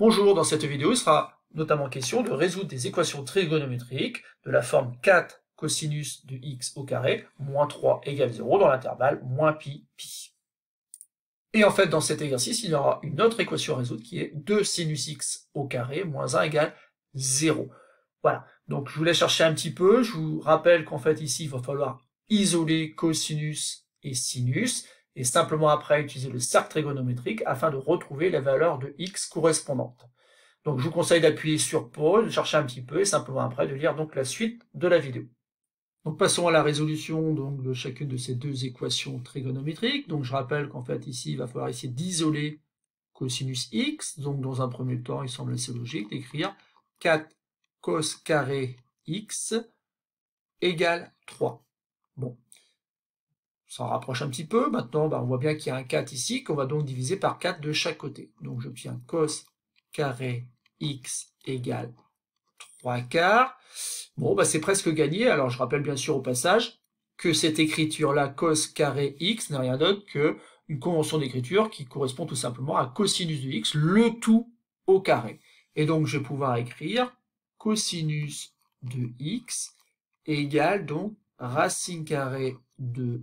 Bonjour, dans cette vidéo, il sera notamment question de résoudre des équations trigonométriques de la forme 4 cosinus de x au carré moins 3 égale 0 dans l'intervalle moins pi, pi. Et en fait, dans cet exercice, il y aura une autre équation à résoudre qui est 2 sinus x au carré moins 1 égale 0. Voilà, donc je vous laisse chercher un petit peu. Je vous rappelle qu'en fait, ici, il va falloir isoler cosinus et sinus, et simplement après utiliser le cercle trigonométrique afin de retrouver la valeur de x correspondante. Donc je vous conseille d'appuyer sur pause, de chercher un petit peu, et simplement après de lire donc la suite de la vidéo. Donc passons à la résolution donc, de chacune de ces deux équations trigonométriques. Donc je rappelle qu'en fait ici, il va falloir essayer d'isoler cosinus x. Donc dans un premier temps, il semble assez logique d'écrire 4 cos carré x égale 3. Bon, on s'en rapproche un petit peu. Maintenant, on voit bien qu'il y a un 4 ici, qu'on va donc diviser par 4 de chaque côté. Donc j'obtiens cos carré x égale 3 quarts. Bon, c'est presque gagné. Alors je rappelle bien sûr au passage que cette écriture-là, cos carré x, n'est rien d'autre qu'une convention d'écriture qui correspond tout simplement à cosinus de x, le tout au carré. Et donc je vais pouvoir écrire cosinus de x égale donc racine carrée de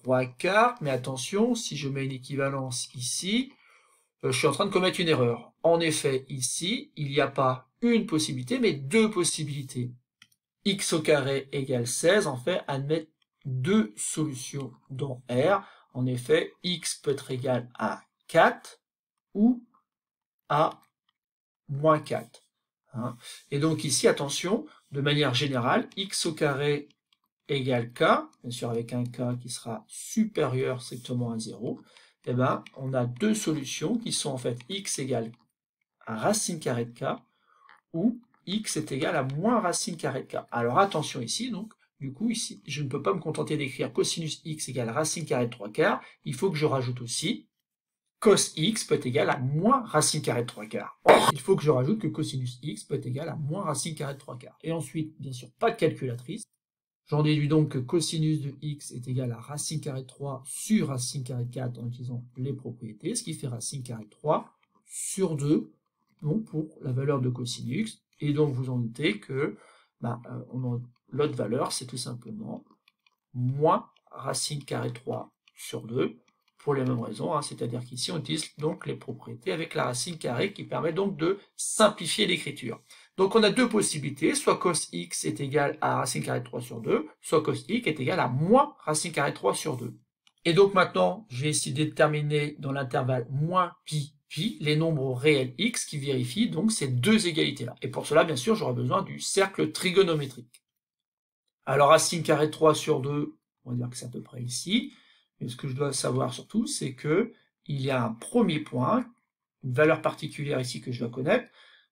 3 quarts. Mais attention, si je mets une équivalence ici, je suis en train de commettre une erreur. En effet, ici, il n'y a pas une possibilité, mais deux possibilités. X au carré égale 16, en fait, admettre deux solutions dans R. En effet, X peut être égal à 4 ou à moins 4. Et donc ici, attention, de manière générale, X au carré égale K, bien sûr avec un K qui sera supérieur strictement à 0, eh ben, on a deux solutions qui sont en fait x égale à racine carrée de k, ou x est égal à moins racine carrée de k. Alors attention ici, donc, du coup, ici, je ne peux pas me contenter d'écrire cosinus x égale racine carrée de 3 quarts, il faut que je rajoute aussi cos x peut être égal à moins racine carrée de 3 quarts. Il faut que je rajoute que cosinus x peut être égal à moins racine carrée de 3 quarts. Et ensuite, bien sûr, pas de calculatrice. J'en déduis donc que cosinus de x est égal à racine carrée de 3 sur racine carrée de 4 en utilisant les propriétés, ce qui fait racine carrée de 3 sur 2, donc pour la valeur de cosinus. Et donc vous en doutez que l'autre valeur, c'est tout simplement moins racine carrée de 3 sur 2, pour les mêmes raisons, c'est-à-dire qu'ici on utilise donc les propriétés avec la racine carrée qui permet donc de simplifier l'écriture. Donc on a deux possibilités, soit cos x est égal à racine carrée de 3 sur 2, soit cos x est égal à moins racine carrée de 3 sur 2. Et donc maintenant, je vais essayer de déterminer dans l'intervalle moins pi, pi, les nombres réels x qui vérifient donc ces deux égalités-là. Et pour cela, bien sûr, j'aurai besoin du cercle trigonométrique. Alors racine carrée de 3 sur 2, on va dire que c'est à peu près ici. Mais ce que je dois savoir surtout, c'est que il y a un premier point, une valeur particulière ici que je dois connaître,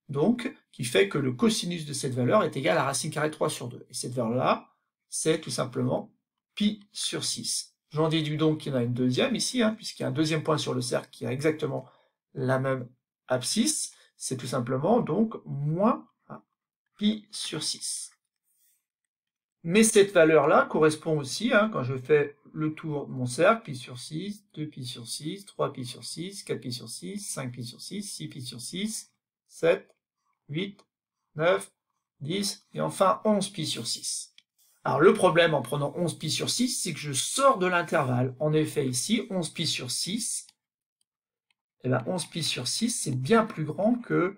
donc qui fait que le cosinus de cette valeur est égal à racine carrée de 3 sur 2. Et cette valeur-là, c'est tout simplement pi sur 6. J'en déduis donc qu'il y en a une deuxième ici, puisqu'il y a un deuxième point sur le cercle qui a exactement la même abscisse. C'est tout simplement donc moins pi sur 6. Mais cette valeur-là correspond aussi, quand je fais le tour de mon cercle, pi sur 6, 2 pi sur 6, 3 pi sur 6, 4 pi sur 6, 5 pi sur 6, 6 pi sur 6, 7, 8, 9, 10, et enfin 11 pi sur 6. Alors le problème en prenant 11 pi sur 6, c'est que je sors de l'intervalle. En effet, ici, 11 pi sur 6, 11 pi sur 6, c'est bien plus grand que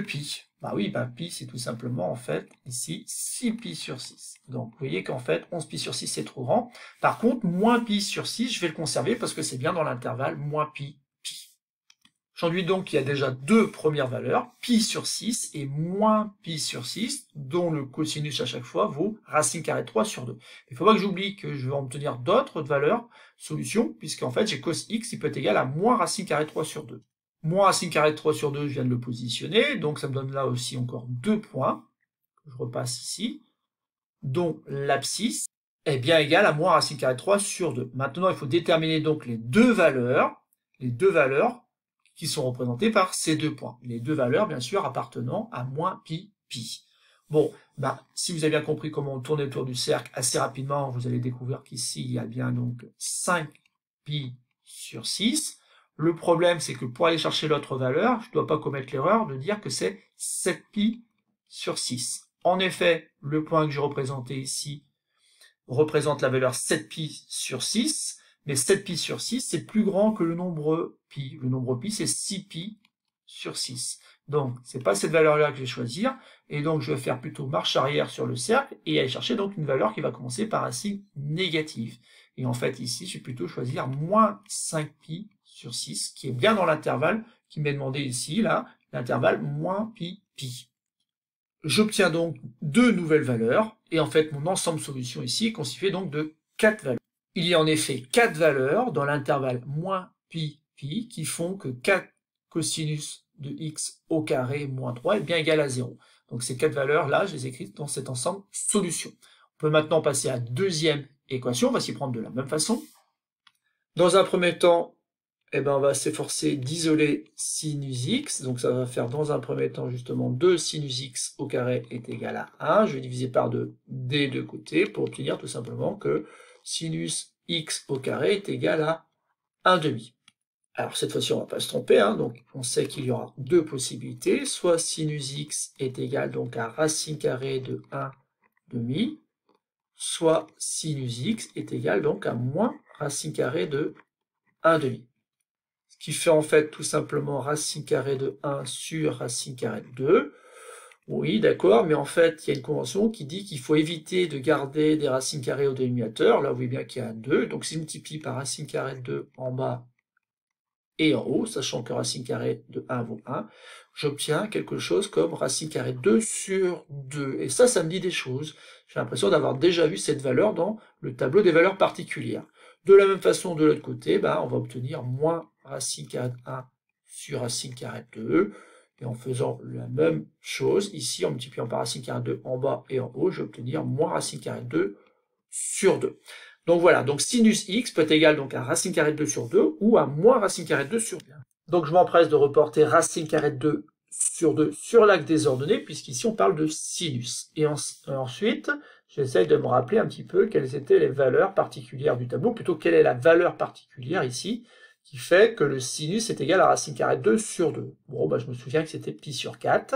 pi. Pi, c'est tout simplement, en fait, ici, 6 pi sur 6. Donc, vous voyez qu'en fait, 11 pi sur 6, c'est trop grand. Par contre, moins pi sur 6, je vais le conserver parce que c'est bien dans l'intervalle moins pi, pi. J'enduis donc qu'il y a déjà deux premières valeurs, pi sur 6 et moins pi sur 6, dont le cosinus à chaque fois vaut racine carrée de 3 sur 2. Il ne faut pas que j'oublie que je vais obtenir d'autres valeurs, solutions, puisqu'en fait, j'ai cos x qui peut être égal à moins racine carrée de 3 sur 2. Moins racine carrée de 3 sur 2, je viens de le positionner, donc ça me donne là aussi encore deux points, que je repasse ici, dont l'abscisse est bien égale à moins racine carrée de 3 sur 2. Maintenant, il faut déterminer donc les deux valeurs qui sont représentées par ces deux points. Les deux valeurs, bien sûr, appartenant à moins pi, pi. Bon, si vous avez bien compris comment tourner autour du cercle assez rapidement, vous allez découvrir qu'ici, il y a bien donc 5 pi sur 6. Le problème, c'est que pour aller chercher l'autre valeur, je ne dois pas commettre l'erreur de dire que c'est 7pi sur 6. En effet, le point que j'ai représenté ici représente la valeur 7pi sur 6, mais 7pi sur 6, c'est plus grand que le nombre pi. Le nombre pi, c'est 6pi sur 6. Donc, c'est pas cette valeur-là que je vais choisir, et donc je vais faire plutôt marche arrière sur le cercle, et aller chercher donc une valeur qui va commencer par un signe négatif. Et en fait, ici, je vais plutôt choisir moins 5pi sur 6, qui est bien dans l'intervalle qui m'est demandé ici, là, l'intervalle moins pi, pi. J'obtiens donc deux nouvelles valeurs, et en fait, mon ensemble solution ici est constitué donc de 4 valeurs. Il y a en effet 4 valeurs dans l'intervalle moins pi, pi, qui font que 4 cosinus de x au carré moins 3 est bien égal à 0. Donc ces 4 valeurs-là, je les écris dans cet ensemble solution. On peut maintenant passer à la deuxième équation, on va s'y prendre de la même façon. Dans un premier temps, on va s'efforcer d'isoler sinus x, donc ça va faire dans un premier temps justement 2 sinus x au carré est égal à 1, je vais diviser par 2 des deux côtés pour obtenir tout simplement que sinus x au carré est égal à 1/2. Alors cette fois-ci on ne va pas se tromper, donc on sait qu'il y aura deux possibilités, soit sinus x est égal donc à racine carrée de 1/2, soit sinus x est égal donc à moins racine carrée de 1/2. Ce qui fait en fait tout simplement racine carrée de 1 sur racine carrée de 2. Oui, d'accord, mais en fait, il y a une convention qui dit qu'il faut éviter de garder des racines carrées au dénominateur. Là, vous voyez bien qu'il y a un 2, donc si je multiplie par racine carrée de 2 en bas et en haut, sachant que racine carrée de 1 vaut 1, j'obtiens quelque chose comme racine carrée de 2 sur 2. Et ça me dit des choses. J'ai l'impression d'avoir déjà vu cette valeur dans le tableau des valeurs particulières. De la même façon, de l'autre côté, on va obtenir moins racine carrée de 1 sur racine carrée de 2. Et en faisant la même chose, ici, en multipliant par racine carrée de 2 en bas et en haut, je vais obtenir moins racine carrée de 2 sur 2. Donc voilà, donc sinus x peut être égal donc à racine carrée de 2 sur 2 ou à moins racine carrée de 2 sur 2. Donc je m'empresse de reporter racine carrée de 2 sur 2 sur l'axe des ordonnées, puisqu'ici on parle de sinus. Et ensuite, j'essaye de me rappeler un petit peu quelles étaient les valeurs particulières du tableau, plutôt quelle est la valeur particulière ici, qui fait que le sinus est égal à racine carrée de 2 sur 2. Bon, je me souviens que c'était pi sur 4.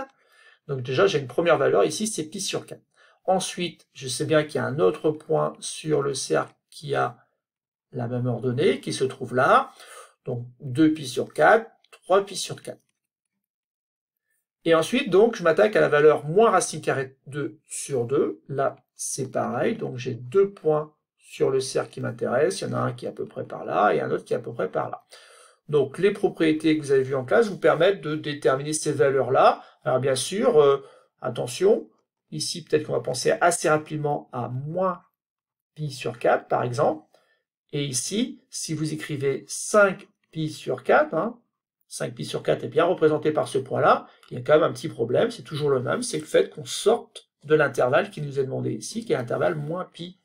Donc déjà, j'ai une première valeur ici, c'est pi sur 4. Ensuite, je sais bien qu'il y a un autre point sur le cercle qui a la même ordonnée, qui se trouve là. Donc 2pi sur 4, 3pi sur 4. Et ensuite, donc, je m'attaque à la valeur moins racine carrée de 2 sur 2. Là, c'est pareil. Donc j'ai deux points sur le cercle qui m'intéresse, il y en a un qui est à peu près par là, et un autre qui est à peu près par là. Donc les propriétés que vous avez vues en classe vous permettent de déterminer ces valeurs-là. Alors bien sûr, attention, ici peut-être qu'on va penser assez rapidement à moins pi sur 4 par exemple, et ici, si vous écrivez 5pi sur 4, 5pi sur 4 est bien représenté par ce point-là, il y a quand même un petit problème, c'est toujours le même, c'est le fait qu'on sorte de l'intervalle qui nous est demandé ici, qui est l'intervalle moins pi.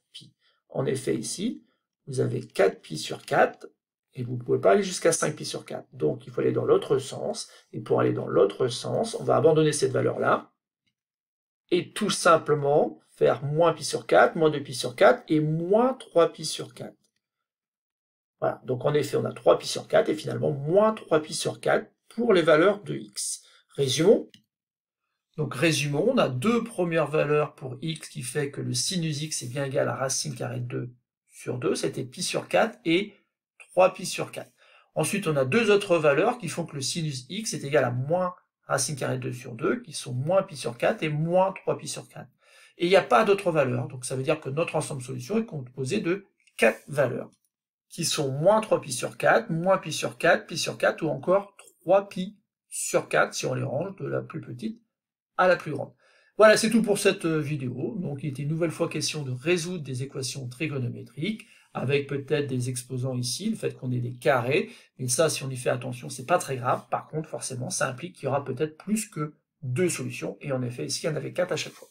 En effet, ici, vous avez 4pi sur 4, et vous ne pouvez pas aller jusqu'à 5pi sur 4. Donc, il faut aller dans l'autre sens, et pour aller dans l'autre sens, on va abandonner cette valeur-là, et tout simplement faire moins pi sur 4, moins 2pi sur 4, et moins 3pi sur 4. Voilà, donc en effet, on a 3pi sur 4, et finalement, moins 3pi sur 4 pour les valeurs de x. Résumons. Donc résumons, on a deux premières valeurs pour x qui fait que le sinus x est bien égal à racine carrée de 2 sur 2, c'était pi sur 4 et 3pi sur 4. Ensuite, on a deux autres valeurs qui font que le sinus x est égal à moins racine carrée de 2 sur 2, qui sont moins pi sur 4 et moins 3pi sur 4. Et il n'y a pas d'autres valeurs, donc ça veut dire que notre ensemble solution est composé de 4 valeurs, qui sont moins 3pi sur 4, moins pi sur 4, pi sur 4, ou encore 3pi sur 4, si on les range de la plus petite à la plus grande. Voilà, c'est tout pour cette vidéo. Donc, il était une nouvelle fois question de résoudre des équations trigonométriques, avec peut-être des exposants ici, le fait qu'on ait des carrés, mais ça, si on y fait attention, c'est pas très grave. Par contre, forcément, ça implique qu'il y aura peut-être plus que deux solutions, et en effet, ici, il y en avait 4 à chaque fois.